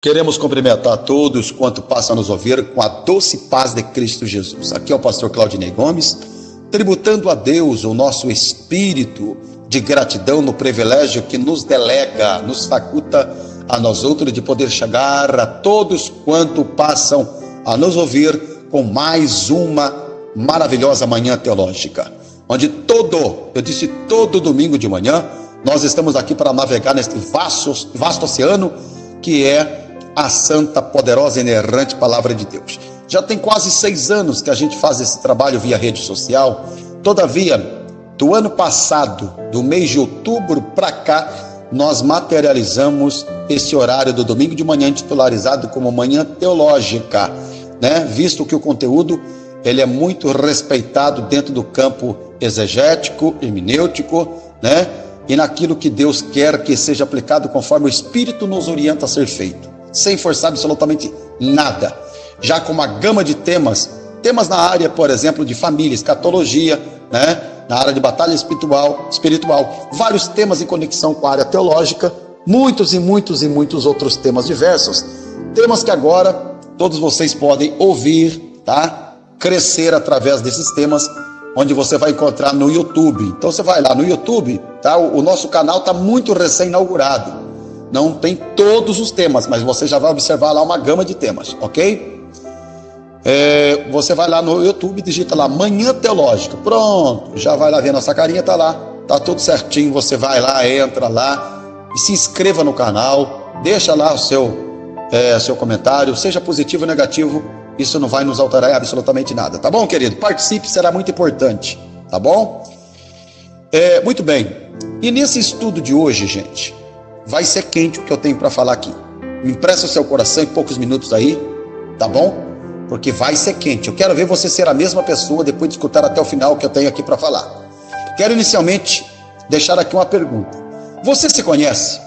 Queremos cumprimentar a todos quanto passam a nos ouvir com a doce paz de Cristo Jesus. Aqui é o pastor Claudinei Gomes, tributando a Deus o nosso espírito de gratidão no privilégio que nos delega, nos faculta a nós outros de poder chegar a todos quanto passam a nos ouvir com mais uma maravilhosa manhã teológica, onde todo domingo de manhã, nós estamos aqui para navegar neste vasto oceano que é a santa, poderosa e inerrante palavra de Deus. Já tem quase 6 anos que a gente faz esse trabalho via rede social. Todavia, do ano passado, do mês de outubro para cá, nós materializamos esse horário do domingo de manhã titularizado como Manhã Teológica, né? Visto que o conteúdo ele é muito respeitado dentro do campo exegético, hermenêutico, né? E naquilo que Deus quer que seja aplicado conforme o Espírito nos orienta a ser feito, sem forçar absolutamente nada, já com uma gama de temas na área, por exemplo, de família, escatologia, né? Na área de batalha espiritual, vários temas em conexão com a área teológica, muitos outros temas diversos, temas que agora todos vocês podem ouvir, tá? Crescer através desses temas, onde você vai encontrar no YouTube. Então você vai lá no YouTube, tá? O nosso canal está muito recém-inaugurado, não tem todos os temas, mas você já vai observar lá uma gama de temas, ok? Você vai lá no YouTube, digita lá Manhã Teológica, pronto, já vai lá ver nossa carinha, tá lá, tá tudo certinho. Você vai lá, entra lá e se inscreva no canal, deixa lá o seu comentário, seja positivo ou negativo, isso não vai nos alterar absolutamente nada, tá bom, querido? Participe, será muito importante, tá bom? Muito bem, e nesse estudo de hoje, gente, vai ser quente o que eu tenho para falar aqui. Me empresta o seu coração em poucos minutos aí, tá bom? Porque vai ser quente. Eu quero ver você ser a mesma pessoa depois de escutar até o final o que eu tenho aqui para falar. Quero inicialmente deixar aqui uma pergunta. Você se conhece?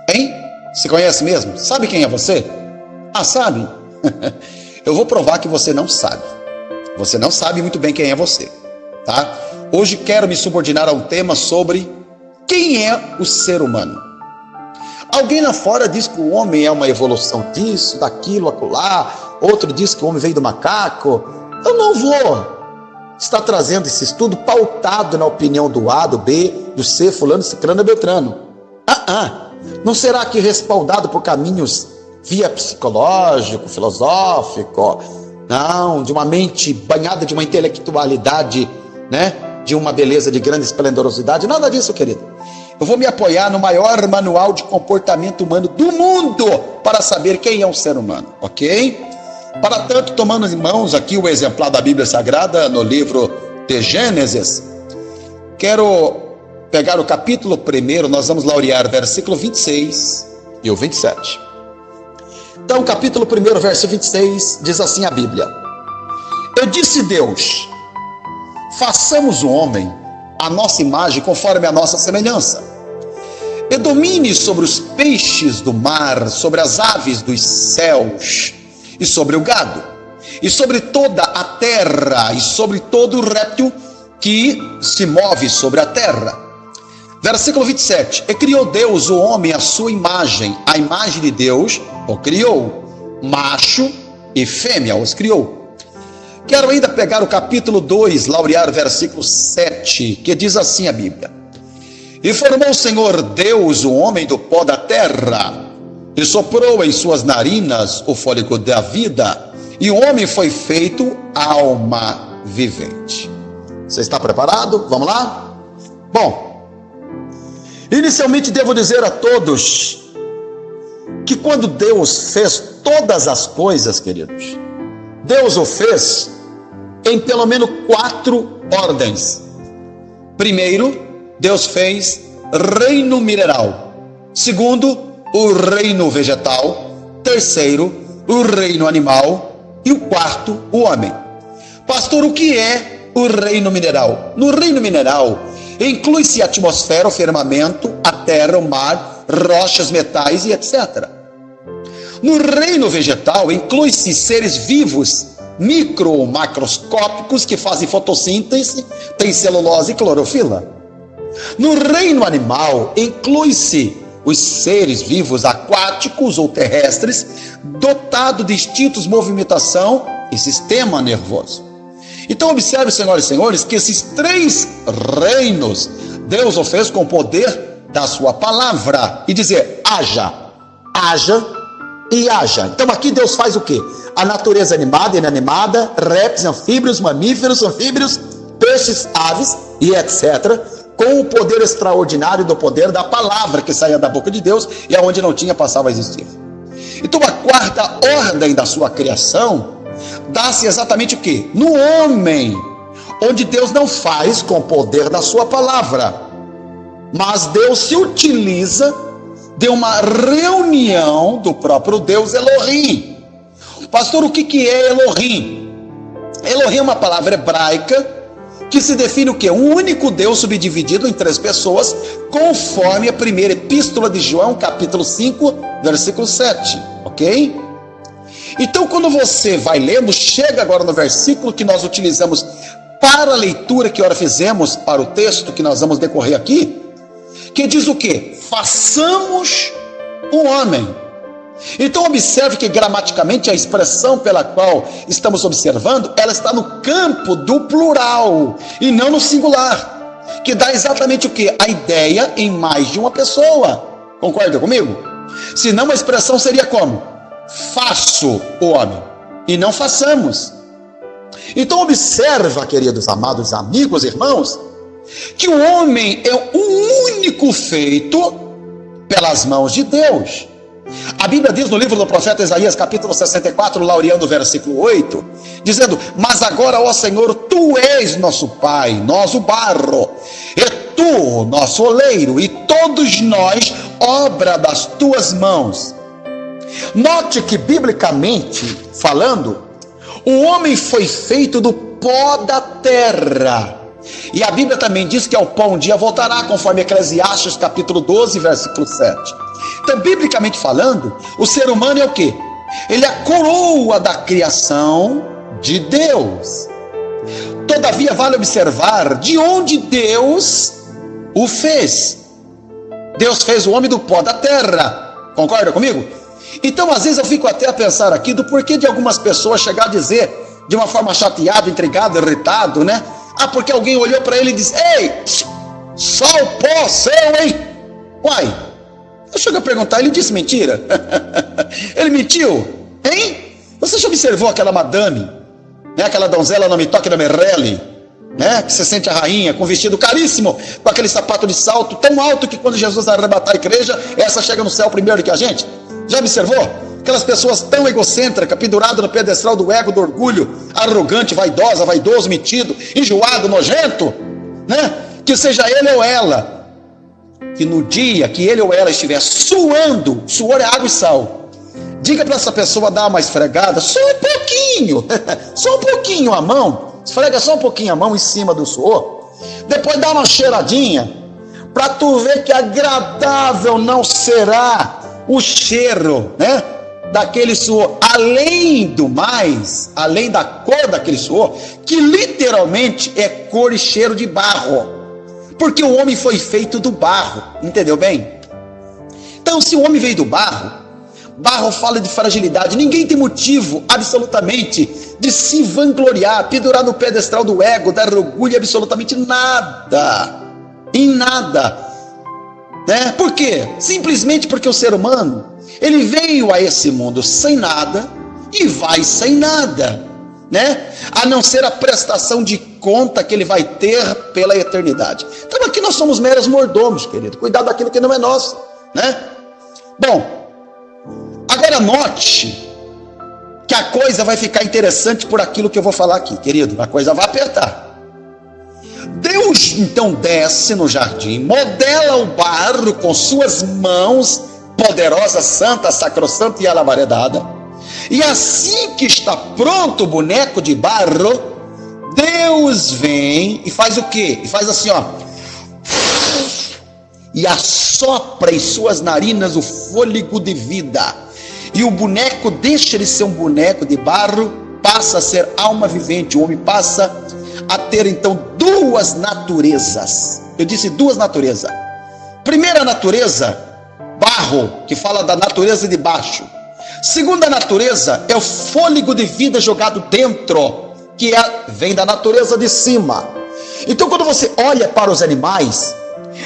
Hein? Se conhece mesmo? Sabe quem é você? Ah, sabe? Eu vou provar que você não sabe. Você não sabe muito bem quem é você, tá? Hoje quero me subordinar a um tema sobre quem é o ser humano. Alguém lá fora diz que o homem é uma evolução disso, daquilo, acolá. Outro diz que o homem veio do macaco. Eu não vou estar trazendo esse estudo pautado na opinião do A, do B, do C, fulano, ciclano e beltrano. Não será que respaldado por caminhos via psicológico, filosófico, não, de uma mente banhada de uma intelectualidade, né? De uma beleza de grande esplendorosidade, nada disso, querido. Eu vou me apoiar no maior manual de comportamento humano do mundo para saber quem é um ser humano, ok? Para tanto, tomando em mãos aqui o exemplar da Bíblia Sagrada no livro de Gênesis, quero pegar o capítulo 1, nós vamos laurear versículo 26 e o 27. Então, capítulo 1, verso 26, diz assim a Bíblia: E disse Deus, façamos o homem a nossa imagem conforme a nossa semelhança, e domine sobre os peixes do mar, sobre as aves dos céus, e sobre o gado, e sobre toda a terra, e sobre todo o réptil que se move sobre a terra. Versículo 27, e criou Deus o homem à sua imagem, a imagem de Deus o criou, macho e fêmea os criou. Quero ainda pegar o capítulo 2, laurear versículo 7, que diz assim a Bíblia: E formou o Senhor Deus o homem do pó da terra, e soprou em suas narinas o fôlego da vida, e o homem foi feito alma vivente. Você está preparado? Vamos lá? Bom, inicialmente devo dizer a todos que quando Deus fez todas as coisas, queridos, Deus o fez em pelo menos 4 ordens. Primeiro, Deus fez reino mineral. Segundo, o reino vegetal. Terceiro, o reino animal. E o quarto, o homem. Pastor, o que é o reino mineral? No reino mineral, inclui-se a atmosfera, o firmamento, a terra, o mar, rochas, metais e etc. No reino vegetal, inclui-se seres vivos, micro ou macroscópicos, que fazem fotossíntese, tem celulose e clorofila. No reino animal, inclui-se os seres vivos aquáticos ou terrestres, dotados de instintos, movimentação e sistema nervoso. Então observe, senhoras e senhores, que esses três reinos Deus o fez com o poder da sua palavra e dizer: haja, haja e haja. Então aqui Deus faz o quê? A natureza animada, inanimada, répteis, anfíbios, mamíferos, anfíbios, peixes, aves e etc., com o poder extraordinário do poder da palavra que saía da boca de Deus e aonde não tinha passava a existir. Então a quarta ordem da sua criação dá-se exatamente o quê? No homem, onde Deus não faz com o poder da sua palavra, mas Deus se utiliza de uma reunião do próprio Deus Elohim. Pastor, o que é Elohim? Elohim é uma palavra hebraica que se define o quê? Um único Deus subdividido em três pessoas, conforme a primeira epístola de João, capítulo 5, versículo 7, ok? Então, quando você vai lendo, chega agora no versículo que nós utilizamos para a leitura que ora fizemos, para o texto que nós vamos decorrer aqui, que diz o quê? Façamos um homem. Então observe que gramaticamente a expressão pela qual estamos observando, ela está no campo do plural e não no singular, que dá exatamente o quê? A ideia em mais de uma pessoa. Concorda comigo? Senão a expressão seria como? Faço o homem e não façamos. Então observa, queridos amados amigos, irmãos, que o homem é o único feito pelas mãos de Deus. A Bíblia diz no livro do profeta Isaías, capítulo 64, laureando o versículo 8, dizendo: mas agora, ó Senhor, Tu és nosso Pai, nós o barro, e Tu, nosso oleiro, e todos nós, obra das Tuas mãos. Note que, biblicamente falando, o homem foi feito do pó da terra. E a Bíblia também diz que ao pó um dia voltará, conforme Eclesiastes capítulo 12, versículo 7. Então, biblicamente falando, o ser humano é o quê? Ele é a coroa da criação de Deus. Todavia, vale observar de onde Deus o fez. Deus fez o homem do pó da terra. Concorda comigo? Então, às vezes eu fico até a pensar aqui do porquê de algumas pessoas chegar a dizer, de uma forma chateada, intrigado, irritado, né? Ah, porque alguém olhou para ele e disse: ei, só o pó seu, hein? Uai, eu chego a perguntar, ele disse mentira? Ele mentiu, hein? Você já observou aquela madame, né? Aquela donzela não me toque na merrele, né? Que se sente a rainha, com vestido caríssimo, com aquele sapato de salto tão alto que quando Jesus arrebatar a igreja, essa chega no céu primeiro que a gente. Já observou? Aquelas pessoas tão egocêntricas, penduradas no pedestal do ego, do orgulho, arrogante, vaidosa, vaidoso, metido, enjoado, nojento, né? Que seja ele ou ela, que no dia que ele ou ela estiver suando, suor é água e sal, diga para essa pessoa dar uma esfregada, só um pouquinho, só um pouquinho a mão, esfrega só um pouquinho a mão em cima do suor, depois dá uma cheiradinha, para tu ver que agradável não será o cheiro, né? Daquele suor, além do mais, além da cor daquele suor, que literalmente é cor e cheiro de barro, porque o homem foi feito do barro, entendeu bem? Então, se o homem veio do barro, barro fala de fragilidade, ninguém tem motivo, absolutamente, de se vangloriar, pendurar no pedestal do ego, dar orgulho, absolutamente nada, em nada, né? Por quê? Simplesmente porque o ser humano, ele veio a esse mundo sem nada e vai sem nada, né? A não ser a prestação de conta que ele vai ter pela eternidade. Então aqui nós somos meros mordomos, querido. Cuidado daquilo que não é nosso, né? Bom, agora note que a coisa vai ficar interessante por aquilo que eu vou falar aqui, querido. A coisa vai apertar. Deus então desce no jardim, modela o barro com suas mãos poderosa, santa, sacrossanta e alabaredada, e assim que está pronto o boneco de barro, Deus vem e faz o quê? E faz assim, ó, e assopra em suas narinas o fôlego de vida, e o boneco deixa de ser um boneco de barro, passa a ser alma vivente. O homem passa a ter então duas naturezas. Eu disse duas naturezas. Primeira natureza, barro, que fala da natureza de baixo. Segunda natureza é o fôlego de vida jogado dentro, que vem da natureza de cima. Então, quando você olha para os animais,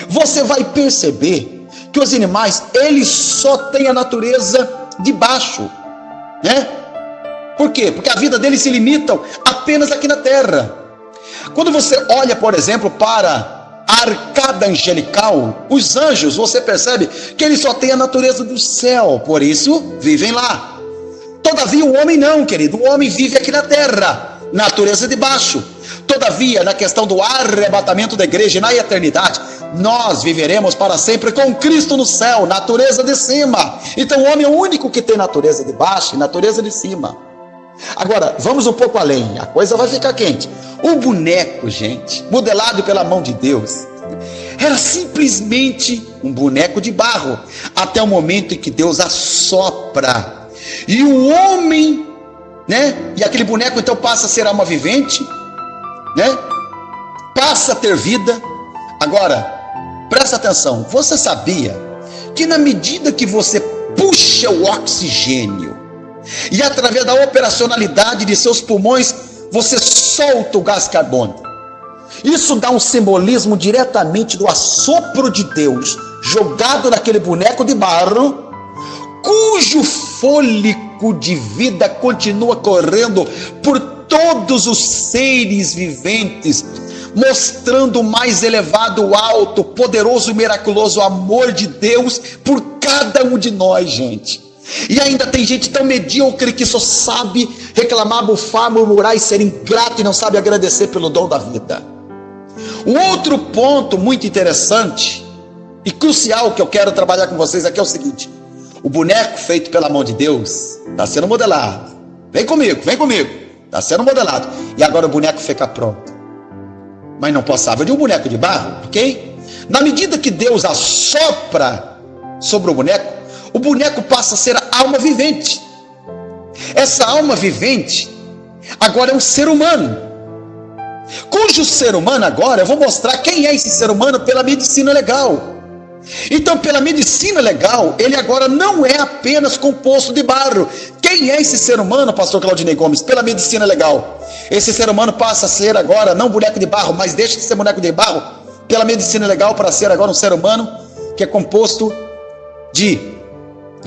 você vai perceber que os animais, eles só têm a natureza de baixo, né? Por quê? Porque a vida deles se limita apenas aqui na terra. Quando você olha, por exemplo, para a arcada angelical, os anjos, você percebe que eles só têm a natureza do céu, por isso vivem lá. Todavia o homem não, querido, o homem vive aqui na terra, natureza de baixo. Todavia, na questão do arrebatamento da igreja na eternidade, nós viveremos para sempre com Cristo no céu, natureza de cima. Então o homem é o único que tem natureza de baixo e natureza de cima. Agora, vamos um pouco além, a coisa vai ficar quente. O boneco, gente, modelado pela mão de Deus, era simplesmente um boneco de barro, até o momento em que Deus assopra, e o homem, né, e aquele boneco então passa a ser alma vivente, né, passa a ter vida. Agora, presta atenção, você sabia que na medida que você puxa o oxigênio, e através da operacionalidade de seus pulmões, você solta o gás carbônico, isso dá um simbolismo diretamente do assopro de Deus, jogado naquele boneco de barro, cujo fôlego de vida continua correndo por todos os seres viventes, mostrando o mais elevado, alto, poderoso e miraculoso amor de Deus por cada um de nós, gente. E ainda tem gente tão medíocre que só sabe reclamar, bufar, murmurar e ser ingrato e não sabe agradecer pelo dom da vida. Um outro ponto muito interessante e crucial que eu quero trabalhar com vocês aqui é o seguinte: o boneco feito pela mão de Deus está sendo modelado. Vem comigo, está sendo modelado. E agora o boneco fica pronto. Mas não passava de um boneco de barro, ok? Na medida que Deus assopra sobre o boneco passa a ser a alma vivente. Essa alma vivente agora é um ser humano, cujo ser humano agora, eu vou mostrar quem é esse ser humano pela medicina legal. Então, pela medicina legal, ele agora não é apenas composto de barro. Quem é esse ser humano, pastor Claudinei Gomes? Pela medicina legal, esse ser humano passa a ser agora não boneco de barro, mas deixa de ser boneco de barro pela medicina legal para ser agora um ser humano que é composto de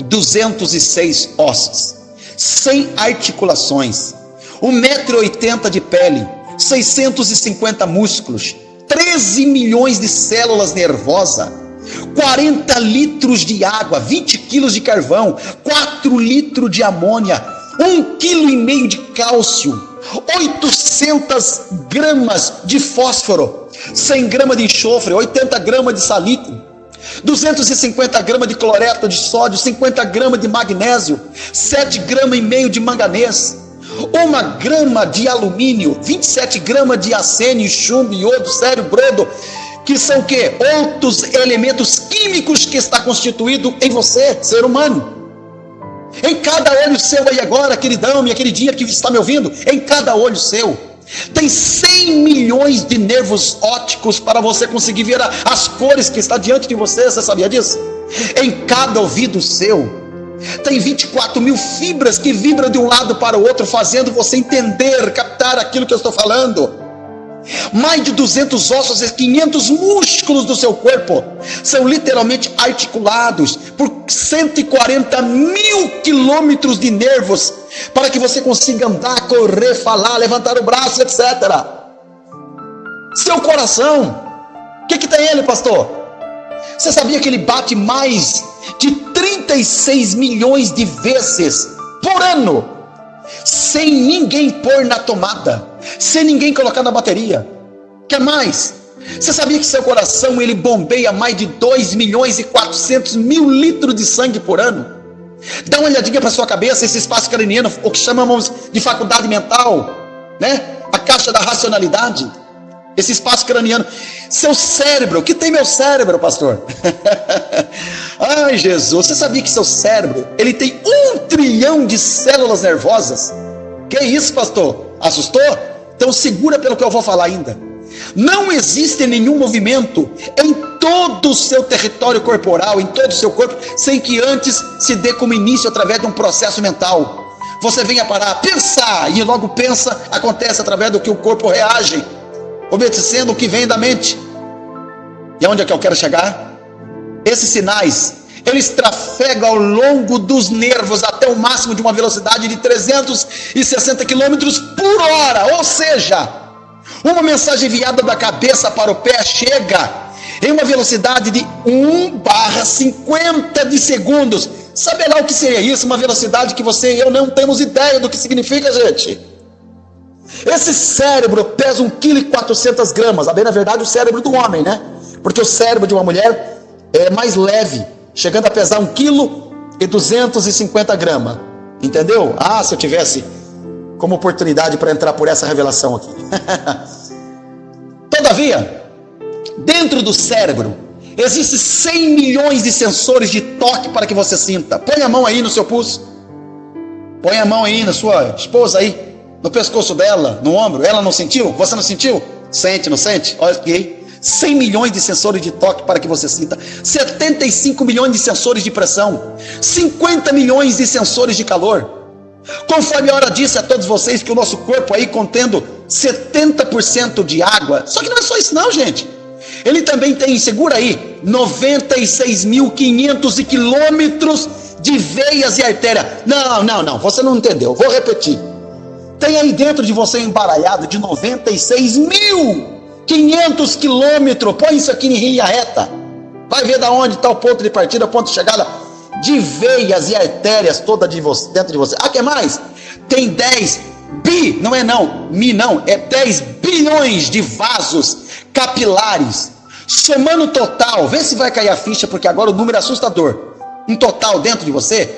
206 ossos, 100 articulações, 1,80 m de pele, 650 músculos, 13 milhões de células nervosas, 40 litros de água, 20 quilos de carvão, 4 litros de amônia, 1,5 kg de cálcio, 800 gramas de fósforo, 100 gramas de enxofre, 80 gramas de salitre, 250 gramas de cloreto de sódio, 50 gramas de magnésio, 7,5 gramas de manganês, 1 grama de alumínio, 27 gramas de arsênio, chumbo, iodo, sério, brodo, que são o quê? Outros elementos químicos que está constituído em você, ser humano. Em cada olho seu aí agora, queridão, minha queridinha que está me ouvindo, em cada olho seu tem 100 milhões de nervos ópticos para você conseguir ver as cores que está diante de você. Você sabia disso? Em cada ouvido seu tem 24 mil fibras que vibram de um lado para o outro, fazendo você entender, captar aquilo que eu estou falando. Mais de 200 ossos e 500 músculos do seu corpo são literalmente articulados por 140 mil quilômetros de nervos para que você consiga andar, correr, falar, levantar o braço, etc. Seu coração, o que tem ele, pastor? Você sabia que ele bate mais de 36 milhões de vezes por ano, sem ninguém pôr na tomada, sem ninguém colocar na bateria? Quer mais? Você sabia que seu coração ele bombeia mais de 2 milhões e 400 mil litros de sangue por ano? Dá uma olhadinha para sua cabeça, esse espaço craniano, o que chamamos de faculdade mental, né? A caixa da racionalidade, esse espaço craniano. Seu cérebro, o que tem meu cérebro, pastor? Ai, Jesus, você sabia que seu cérebro ele tem 1 trilhão de células nervosas? Que isso, pastor? Assustou? Então segura pelo que eu vou falar ainda. Não existe nenhum movimento em todo o seu território corporal, em todo o seu corpo, sem que antes se dê como início através de um processo mental. Você venha parar, pensar, e logo pensa, acontece através do que o corpo reage, obedecendo o que vem da mente. E aonde é que eu quero chegar? Esses sinais, eles trafegam ao longo dos nervos até o máximo de uma velocidade de 360 km por hora, ou seja, uma mensagem enviada da cabeça para o pé chega em uma velocidade de 1/50 de segundos. Sabe lá o que seria isso? Uma velocidade que você e eu não temos ideia do que significa, gente. Esse cérebro pesa 1,4 kg, a bem na verdade o cérebro do homem, né? Porque o cérebro de uma mulher é mais leve, chegando a pesar 1,250 kg. Entendeu? Ah, se eu tivesse como oportunidade para entrar por essa revelação aqui. Todavia, dentro do cérebro, existem 100 milhões de sensores de toque para que você sinta. Põe a mão aí no seu pulso. Põe a mão aí na sua esposa aí, no pescoço dela, no ombro. Ela não sentiu? Você não sentiu? Sente, não sente? Olha aqui. 100 milhões de sensores de toque para que você sinta. 75 milhões de sensores de pressão. 50 milhões de sensores de calor. Conforme a hora disse a todos vocês que o nosso corpo aí contendo 70% de água. Só que não é só isso não, gente. Ele também tem, segura aí, 96.500 quilômetros de veias e artérias. Não, você não entendeu, vou repetir. Tem aí dentro de você embaralhado de 96.500 quilômetros. Põe isso aqui em linha reta. Vai ver da onde está o ponto de partida, o ponto de chegada de veias e artérias toda de você, dentro de você. Ah, que mais? Tem 10 bilhões de vasos capilares. Somando o total, vê se vai cair a ficha, porque agora o número é assustador. Um total dentro de você,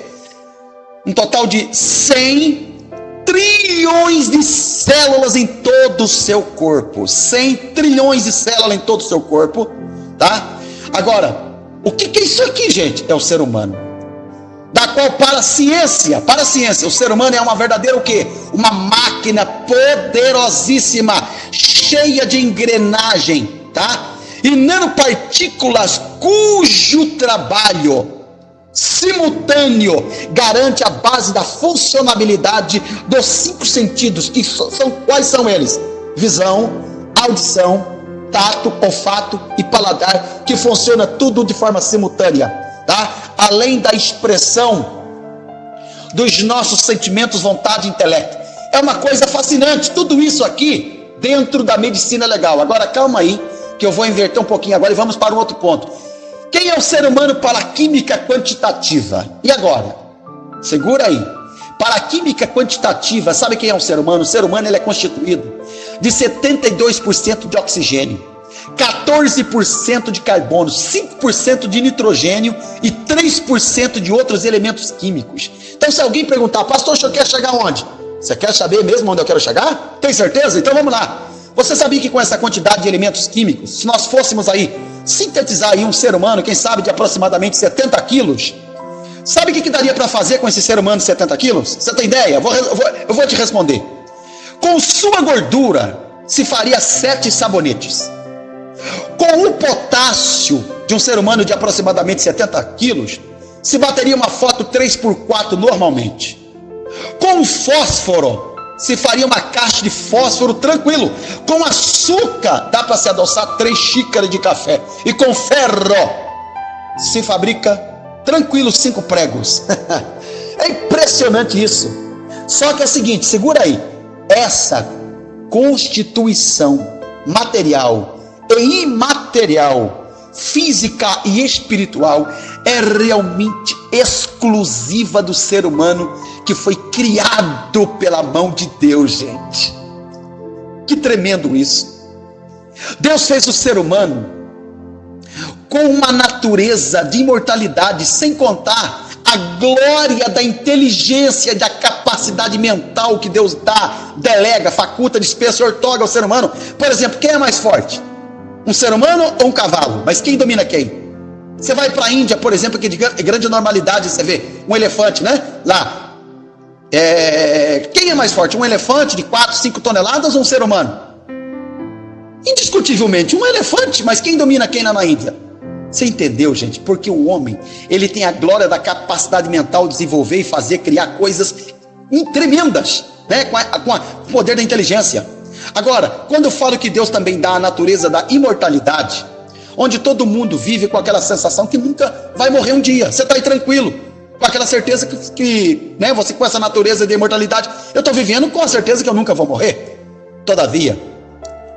um total de 100 trilhões de células em todo o seu corpo. 100 trilhões de células em todo o seu corpo, tá? Agora, o que é isso aqui, gente? É o ser humano. Da qual para a ciência, o ser humano é uma verdadeira o quê? Uma máquina poderosíssima, cheia de engrenagem, tá? E nanopartículas cujo trabalho simultâneo garante a base da funcionabilidade dos 5 sentidos, que quais são eles? Visão, audição, tato, olfato e paladar, que funciona tudo de forma simultânea, tá? Além da expressão dos nossos sentimentos, vontade e intelecto. É uma coisa fascinante, tudo isso aqui dentro da medicina legal. Agora calma aí, que eu vou inverter um pouquinho agora e vamos para um outro ponto. Quem é o ser humano para a química quantitativa? E agora? Segura aí. Para a química quantitativa, sabe quem é o ser humano? O ser humano ele é constituído de 72% de oxigênio, 14% de carbono, 5% de nitrogênio e 3% de outros elementos químicos. Então, se alguém perguntar, pastor, o senhor quer chegar onde? Você quer saber mesmo onde eu quero chegar? Tem certeza? Então vamos lá. Você sabia que com essa quantidade de elementos químicos, se nós fôssemos aí sintetizar aí um ser humano, quem sabe de aproximadamente 70 quilos, sabe o que daria para fazer com esse ser humano de 70 quilos? Você tem ideia? Eu vou te responder. Com sua gordura se faria 7 sabonetes. Com o potássio de um ser humano de aproximadamente 70 quilos, se bateria uma foto 3x4 normalmente. Com o fósforo, se faria uma caixa de fósforo tranquilo. Com açúcar, dá para se adoçar 3 xícaras de café. E com ferro, se fabrica tranquilo 5 pregos. É impressionante isso. Só que é o seguinte, segura aí. Essa constituição material e imaterial, física e espiritual, é realmente exclusiva do ser humano, que foi criado pela mão de Deus, gente. Que tremendo isso. Deus fez o ser humano com uma natureza de imortalidade, sem contar a glória da inteligência e da capacidade mental que Deus dá, delega, faculta, dispensa, ortoga ao ser humano. Por exemplo, quem é mais forte? Um ser humano ou um cavalo? Mas quem domina quem? Você vai para a Índia, por exemplo, que de grande normalidade você vê um elefante, né? Lá. Quem é mais forte? Um elefante de 4, 5 toneladas ou um ser humano? Indiscutivelmente um elefante, mas quem domina quem lá na Índia? Você entendeu, gente? Porque o homem, ele tem a glória da capacidade mental de desenvolver e fazer, criar coisas tremendas, né? Com o poder da inteligência. Agora, quando eu falo que Deus também dá a natureza da imortalidade, onde todo mundo vive com aquela sensação que nunca vai morrer um dia, você está aí tranquilo, com aquela certeza que né, você com essa natureza de imortalidade, eu estou vivendo com a certeza que eu nunca vou morrer. Todavia,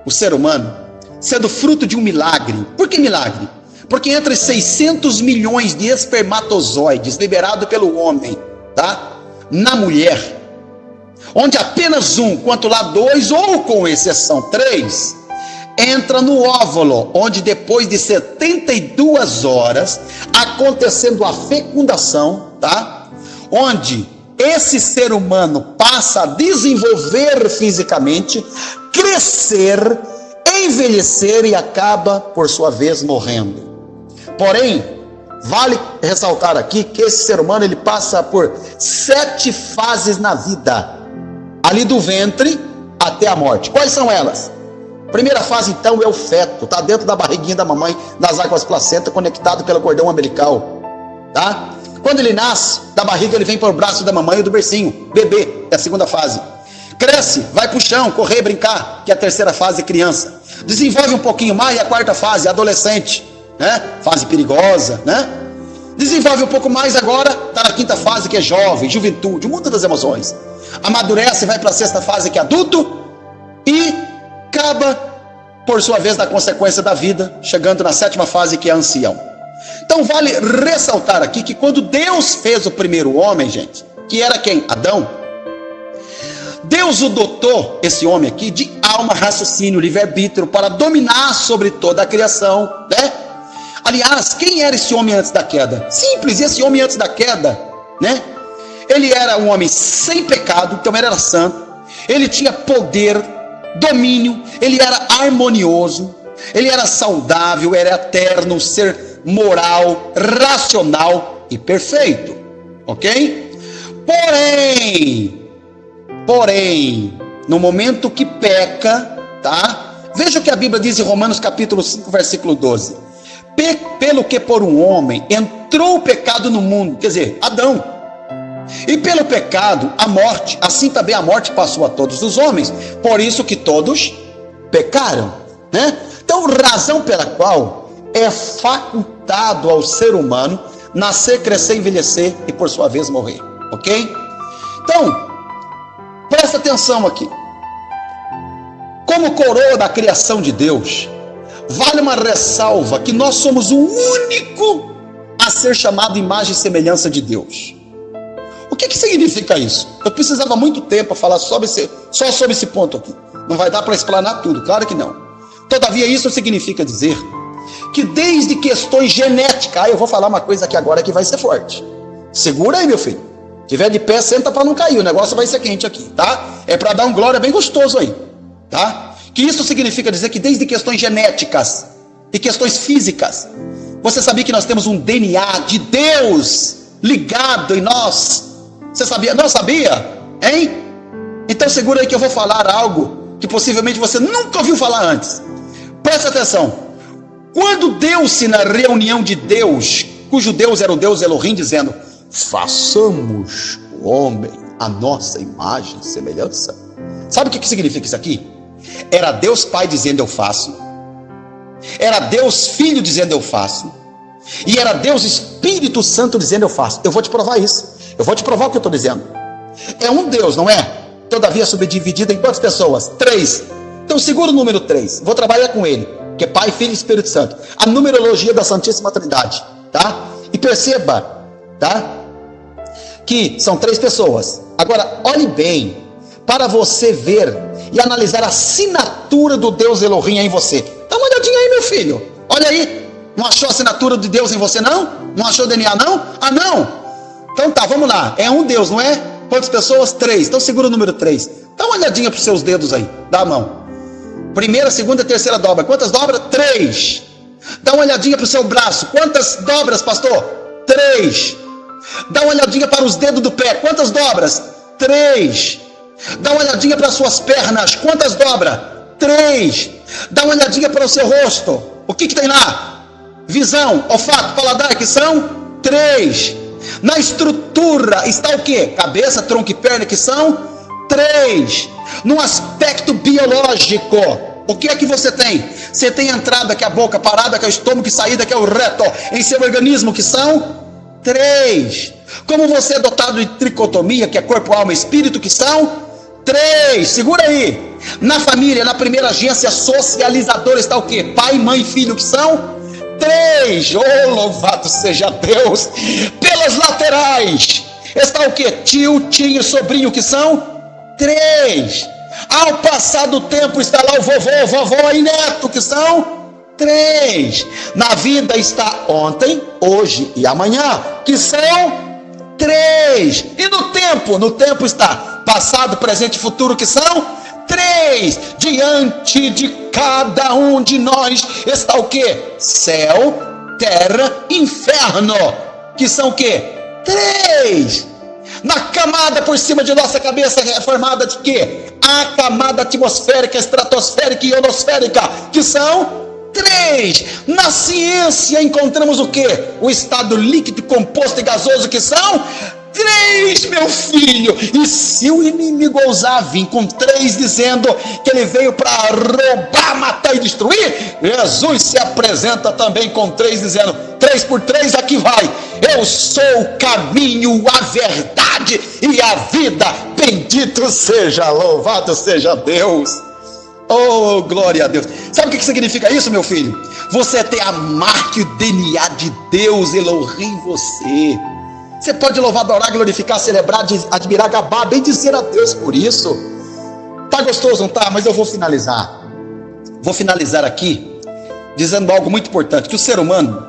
o ser humano, sendo fruto de um milagre. Por que milagre? Porque entre 600 milhões de espermatozoides liberados pelo homem, tá? Na mulher, onde apenas um, quanto lá 2, ou com exceção 3, entra no óvulo, onde depois de 72 horas, acontecendo a fecundação, tá? Onde esse ser humano passa a desenvolver fisicamente, crescer, envelhecer e acaba, por sua vez, morrendo. Porém, vale ressaltar aqui que esse ser humano ele passa por 7 fases na vida, ali do ventre até a morte. Quais são elas? Primeira fase, então, é o feto, está dentro da barriguinha da mamãe, nas águas placenta, conectado pelo cordão umbilical, tá? Quando ele nasce, da barriga ele vem para o braço da mamãe e do bercinho, bebê, é a segunda fase. Cresce, vai para o chão, correr, brincar, que é a terceira fase, criança. Desenvolve um pouquinho mais, é a quarta fase, adolescente, né? Fase perigosa, né? Desenvolve um pouco mais agora, está na quinta fase, que é jovem, juventude, o mundo das emoções. Amadurece, vai para a sexta fase, que é adulto, e acaba, por sua vez, na consequência da vida, chegando na sétima fase, que é ancião. Então vale ressaltar aqui que quando Deus fez o primeiro homem, gente, que era quem? Adão. Deus o dotou, esse homem aqui, de alma, raciocínio, livre-arbítrio, para dominar sobre toda a criação, né? Aliás, quem era esse homem antes da queda? Simples, esse homem antes da queda, né? Ele era um homem sem pecado, então ele era santo, ele tinha poder, domínio, ele era harmonioso, ele era saudável, era eterno, ser moral, racional e perfeito, ok? Porém, no momento que peca, tá? Veja o que a Bíblia diz em Romanos capítulo 5, versículo 12. Pelo que por um homem entrou o pecado no mundo, quer dizer, Adão. E pelo pecado, a morte, assim também a morte passou a todos os homens, por isso que todos pecaram, né? Então, razão pela qual é facultado ao ser humano nascer, crescer, envelhecer e por sua vez morrer, ok? Então, presta atenção aqui. Como coroa da criação de Deus, vale uma ressalva que nós somos o único a ser chamado imagem e semelhança de Deus. O que significa isso? Eu precisava muito tempo para falar só sobre esse ponto aqui. Não vai dar para explanar tudo, claro que não. Todavia, isso significa dizer que desde questões genéticas, eu vou falar uma coisa aqui agora que vai ser forte. Segura aí, meu filho. Se tiver de pé, senta para não cair, o negócio vai ser quente aqui, tá? É para dar um glória bem gostoso aí, tá? Que isso significa dizer que desde questões genéticas e questões físicas, você sabia que nós temos um DNA de Deus ligado em nós? Você sabia? Não sabia? Hein? Então segura aí que eu vou falar algo que possivelmente você nunca ouviu falar antes. Presta atenção. Quando deu-se na reunião de Deus, cujo Deus era o Deus Elohim, dizendo: façamos o homem a nossa imagem e semelhança. Sabe o que significa isso aqui? Era Deus Pai dizendo eu faço, era Deus Filho dizendo eu faço, e era Deus Espírito Santo dizendo eu faço. Eu vou te provar isso, eu vou te provar o que eu estou dizendo. É um Deus, não é? Todavia subdividido em quantas pessoas? 3. Então segura o número 3, vou trabalhar com ele, que é Pai, Filho e Espírito Santo, a numerologia da Santíssima Trindade, tá? E perceba, tá? Que são 3 pessoas. Agora olhe bem, para você ver e analisar a assinatura do Deus Elohim em você. Dá uma olhadinha aí, meu filho, olha aí. Não achou a assinatura de Deus em você, não? Não achou o DNA, não? Ah, não? Então tá, vamos lá, é um Deus, não é? Quantas pessoas? 3, então segura o número 3. Dá uma olhadinha para os seus dedos aí, dá a mão. Primeira, segunda, terceira dobra. Quantas dobras? 3. Dá uma olhadinha para o seu braço. Quantas dobras, pastor? 3. Dá uma olhadinha para os dedos do pé. Quantas dobras? 3. Dá uma olhadinha para as suas pernas. Quantas dobras? 3. Dá uma olhadinha para o seu rosto. O que tem lá? visão, olfato, paladar, que são 3. Na estrutura está o quê? Cabeça, tronco e perna, que são 3. No aspecto biológico, o que é que você tem? Você tem entrada, que é a boca, parada, que é o estômago, e saída, que é o reto, em seu organismo, que são 3. Como você é dotado de tricotomia, que é corpo, alma e espírito, que são 3. Segura aí. Na família, na primeira agência socializadora está o quê? Pai, mãe, filho, que são 3. Oh, louvado seja Deus. Pelas laterais está o quê? Tio, tia e sobrinho, que são 3. Ao passar do tempo está lá o vovô, vovó e neto, que são 3. Na vida está ontem, hoje e amanhã, que são 3. E no tempo está passado, presente e futuro, que são 3. Diante de cada um de nós está o quê? Céu, terra, inferno, que são o quê? 3. Na camada por cima de nossa cabeça é formada de quê? A camada atmosférica, estratosférica e ionosférica, que são 3. Na ciência encontramos o quê? O estado líquido, composto e gasoso, que são 3, meu filho. E se o inimigo ousar vir com 3 dizendo que ele veio para roubar, matar e destruir, Jesus se apresenta também com 3 dizendo: 3 por 3 aqui vai. Eu sou o caminho, a verdade e a vida. Bendito seja, louvado seja Deus. Oh, glória a Deus. Sabe o que significa isso, meu filho? Você tem a marca e o DNA de Deus, Elohim, em você. Você pode louvar, adorar, glorificar, celebrar, admirar, gabar, bem dizer a Deus por isso. Tá gostoso, não tá? Mas eu vou finalizar. Vou finalizar aqui dizendo algo muito importante, que o ser humano,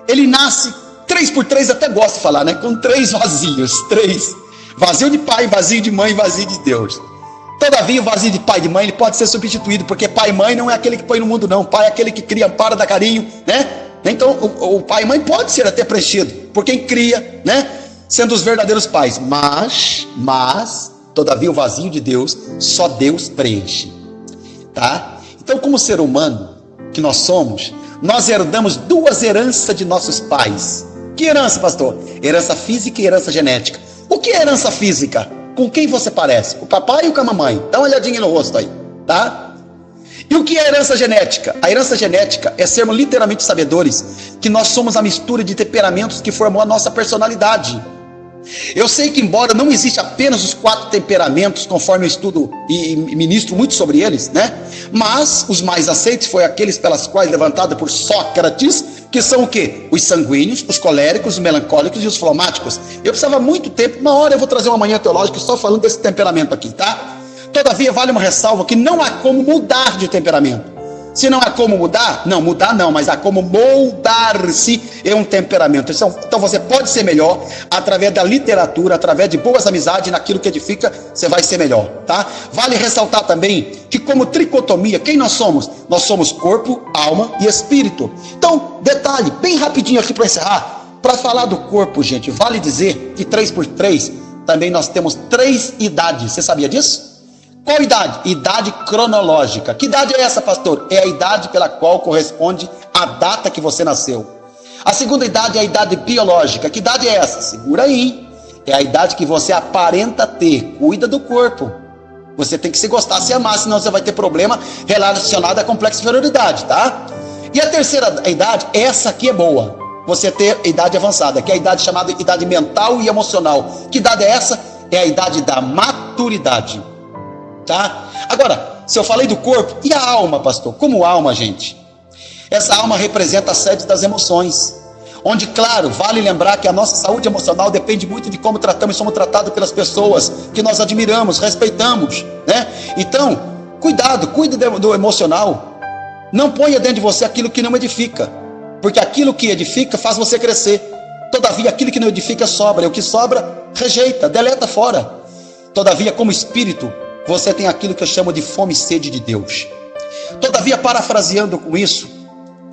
ele nasce 3 por 3, até gosto de falar, né? Com 3 vazios, 3. Vazio de pai, vazio de mãe, vazio de Deus. Todavia, o vazio de pai e de mãe, ele pode ser substituído, porque pai e mãe não é aquele que põe no mundo, não. Pai é aquele que cria, ampara, dá carinho, né? Então, o pai e mãe pode ser até preenchido por quem cria, né? Sendo os verdadeiros pais. Mas, todavia, o vazio de Deus, só Deus preenche, tá? Então, como ser humano que nós somos, nós herdamos 2 heranças de nossos pais. Que herança, pastor? Herança física e herança genética. O que é herança física? Com quem você parece? O papai ou com a mamãe? Dá uma olhadinha no rosto aí, tá? E o que é herança genética? A herança genética é sermos literalmente sabedores que nós somos a mistura de temperamentos que formou a nossa personalidade. Eu sei que, embora não exista apenas os 4 temperamentos, conforme eu estudo e ministro muito sobre eles, né? Mas os mais aceitos foram aqueles pelas quais levantados por Sócrates, que são o quê? Os sanguíneos, os coléricos, os melancólicos e os fleumáticos. Eu precisava muito tempo, uma hora eu vou trazer uma manhã teológica só falando desse temperamento aqui, tá? Todavia, vale uma ressalva que não há como mudar de temperamento. Se não há como mudar, não, mudar não, mas há como moldar-se em um temperamento. Então você pode ser melhor através da literatura, através de boas amizades, naquilo que edifica, você vai ser melhor, tá? Vale ressaltar também que, como tricotomia, quem nós somos? Nós somos corpo, alma e espírito. Então, detalhe, bem rapidinho aqui para encerrar, para falar do corpo, gente, vale dizer que 3 por 3, também nós temos 3 idades. Você sabia disso? Qual idade? Idade cronológica. Que idade é essa, pastor? É a idade pela qual corresponde a data que você nasceu. A segunda idade é a idade biológica. Que idade é essa? Segura aí. É a idade que você aparenta ter. Cuida do corpo. Você tem que se gostar, se amar, senão você vai ter problema relacionado à complexa inferioridade, tá? E a terceira idade, essa aqui é boa. Você ter idade avançada, que é a idade chamada idade mental e emocional. Que idade é essa? É a idade da maturidade. Tá? Agora, se eu falei do corpo, e a alma, pastor? Como alma, gente? Essa alma representa a sede das emoções, onde, claro, vale lembrar que a nossa saúde emocional depende muito de como tratamos e somos tratados pelas pessoas que nós admiramos, respeitamos, né? Então, cuidado, cuide do emocional. Não ponha dentro de você aquilo que não edifica, porque aquilo que edifica faz você crescer. Todavia, aquilo que não edifica sobra, e o que sobra, rejeita, deleta fora. Todavia, como espírito, você tem aquilo que eu chamo de fome e sede de Deus. Todavia, parafraseando com isso,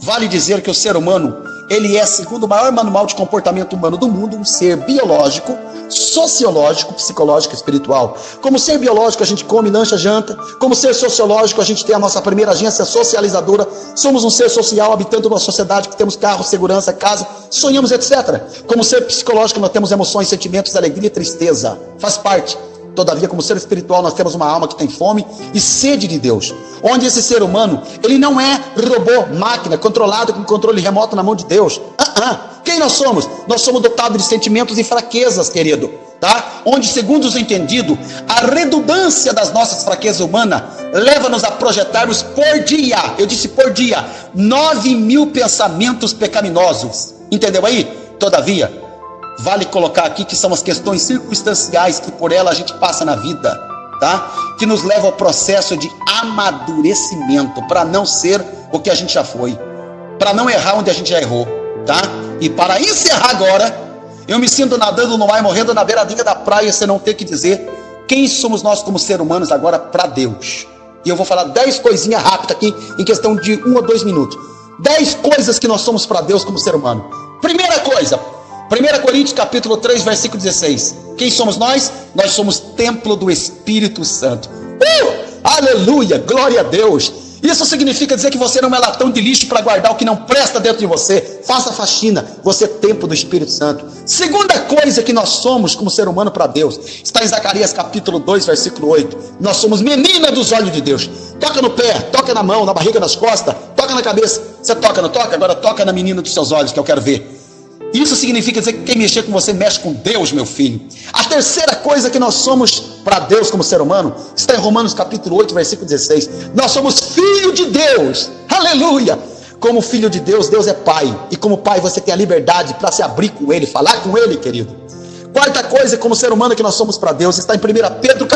vale dizer que o ser humano, ele é, segundo o maior manual de comportamento humano do mundo, um ser biológico, sociológico, psicológico, espiritual. Como ser biológico, a gente come, lancha, janta. Como ser sociológico, a gente tem a nossa primeira agência socializadora. Somos um ser social, habitando uma sociedade que temos carro, segurança, casa, sonhamos, etc. Como ser psicológico, nós temos emoções, sentimentos, alegria e tristeza. Faz parte. Todavia, como ser espiritual, nós temos uma alma que tem fome e sede de Deus. Onde esse ser humano, ele não é robô, máquina, controlado com controle remoto na mão de Deus. Quem nós somos? Nós somos dotados de sentimentos e fraquezas, querido. Tá? Onde, segundo os entendidos, a redundância das nossas fraquezas humanas leva-nos a projetarmos por dia, eu disse por dia, 9.000 pensamentos pecaminosos. Entendeu aí? Todavia, vale colocar aqui que são as questões circunstanciais que por ela a gente passa na vida, tá? Que nos leva ao processo de amadurecimento, para não ser o que a gente já foi, para não errar onde a gente já errou, tá? E para encerrar agora, eu me sinto nadando no mar, morrendo na beiradinha da praia, sem não ter que dizer quem somos nós como seres humanos agora para Deus. E eu vou falar 10 coisinhas rápidas aqui, em questão de 1 ou 2 minutos. 10 coisas que nós somos para Deus como ser humano. Primeira coisa, 1 Coríntios capítulo 3, versículo 16. Quem somos nós? Nós somos templo do Espírito Santo. Aleluia, glória a Deus. Isso significa dizer que você não é latão de lixo para guardar o que não presta dentro de você. Faça faxina, você é templo do Espírito Santo. Segunda coisa que nós somos como ser humano para Deus, está em Zacarias capítulo 2, versículo 8. Nós somos menina dos olhos de Deus. Toca no pé, toca na mão, na barriga, nas costas, toca na cabeça. Você toca, não toca? Agora toca na menina dos seus olhos, que eu quero ver. Isso significa dizer que quem mexer com você mexe com Deus, meu filho. A terceira coisa que nós somos para Deus como ser humano está em Romanos capítulo 8, versículo 16. Nós somos filho de Deus. Aleluia! Como filho de Deus, Deus é pai. E como pai você tem a liberdade para se abrir com Ele, falar com Ele, querido. Quarta coisa, como ser humano que nós somos para Deus, está em 1 Pedro,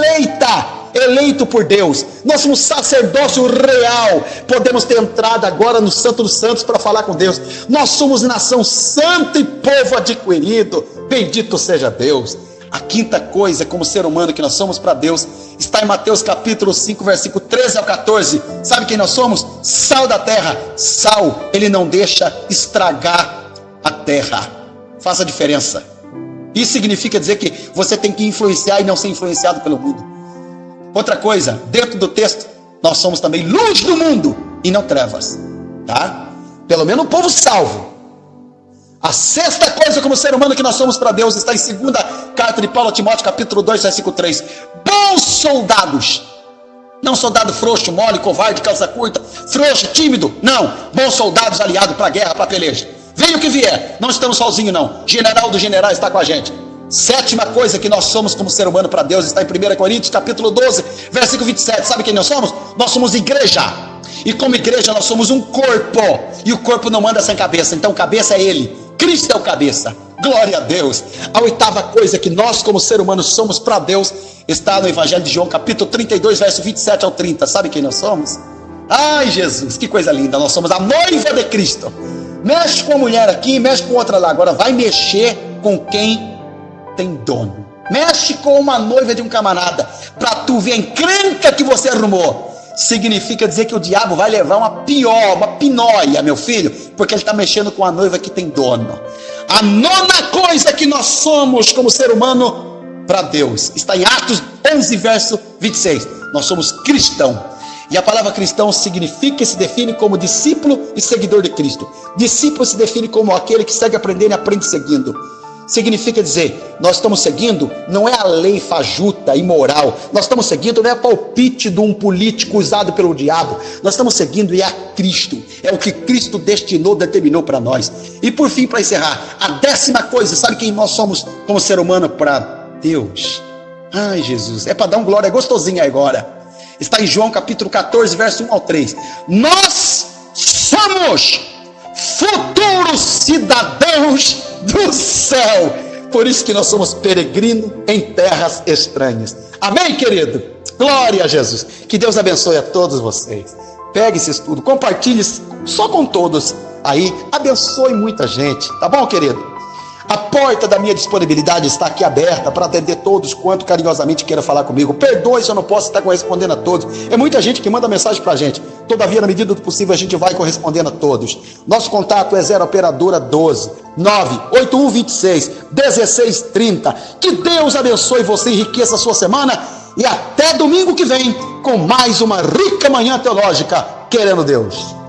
eleito por Deus. Nós somos sacerdócio real. Podemos ter entrada agora no Santo dos Santos para falar com Deus. Nós somos nação santa e povo adquirido. Bendito seja Deus. A quinta coisa, como ser humano que nós somos para Deus, está em Mateus capítulo 5, versículo 13 ao 14. Sabe quem nós somos? Sal da terra. Sal, ele não deixa estragar a terra. Faça a diferença. Isso significa dizer que você tem que influenciar e não ser influenciado pelo mundo. Outra coisa, dentro do texto, nós somos também luz do mundo e não trevas, tá? Pelo menos o povo salvo. A sexta coisa como ser humano que nós somos para Deus está em 2ª carta de Paulo a Timóteo, capítulo 2, versículo 3. Bons soldados. Não soldado frouxo, mole, covarde, calça curta, frouxo, tímido. Não, bons soldados aliados para a guerra, para a peleja. Venha o que vier, não estamos sozinhos não. General do general está com a gente. Sétima coisa que nós somos como ser humano para Deus está em 1 Coríntios capítulo 12, versículo 27. Sabe quem nós somos? Nós somos igreja. E como igreja nós somos um corpo. E o corpo não manda sem cabeça. Então cabeça é Ele. Cristo é o cabeça. Glória a Deus. A oitava coisa que nós como ser humano somos para Deus está no Evangelho de João capítulo 32, verso 27 ao 30. Sabe quem nós somos? Ai Jesus, que coisa linda. Nós somos a noiva de Cristo. Mexe com a mulher aqui, mexe com outra lá. Agora vai mexer com quem tem dono. Mexe com uma noiva de um camarada, para tu ver a encrenca que você arrumou. Significa dizer que o diabo vai levar uma pinóia, meu filho, porque ele está mexendo com a noiva que tem dono. A nona coisa que nós somos como ser humano para Deus está em Atos 11, verso 26. Nós somos cristão. E a palavra cristão significa e se define como discípulo e seguidor de Cristo. Discípulo se define como aquele que segue aprendendo e aprende seguindo. Significa dizer, nós estamos seguindo, não é a lei fajuta, imoral. Nós estamos seguindo, não é palpite de um político usado pelo diabo. Nós estamos seguindo e é a Cristo. É o que Cristo destinou, determinou para nós. E por fim, para encerrar, a 10ª coisa, sabe quem nós somos como ser humano para Deus? Ai Jesus, é para dar um glória gostosinha agora. Está em João capítulo 14, verso 1 ao 3. Nós somos futuros cidadãos do céu. Por isso que nós somos peregrinos em terras estranhas. Amém, querido? Glória a Jesus. Que Deus abençoe a todos vocês. Pegue esse estudo, compartilhe só com todos aí. Abençoe muita gente. Tá bom, querido? A porta da minha disponibilidade está aqui aberta para atender todos quanto carinhosamente queira falar comigo. Perdoe se eu não posso estar correspondendo a todos. É muita gente que manda mensagem para a gente. Todavia, na medida do possível, a gente vai correspondendo a todos. Nosso contato é 0 operadora 12 98126 1630. Que Deus abençoe você, enriqueça a sua semana e até domingo que vem com mais uma rica manhã teológica, querendo Deus.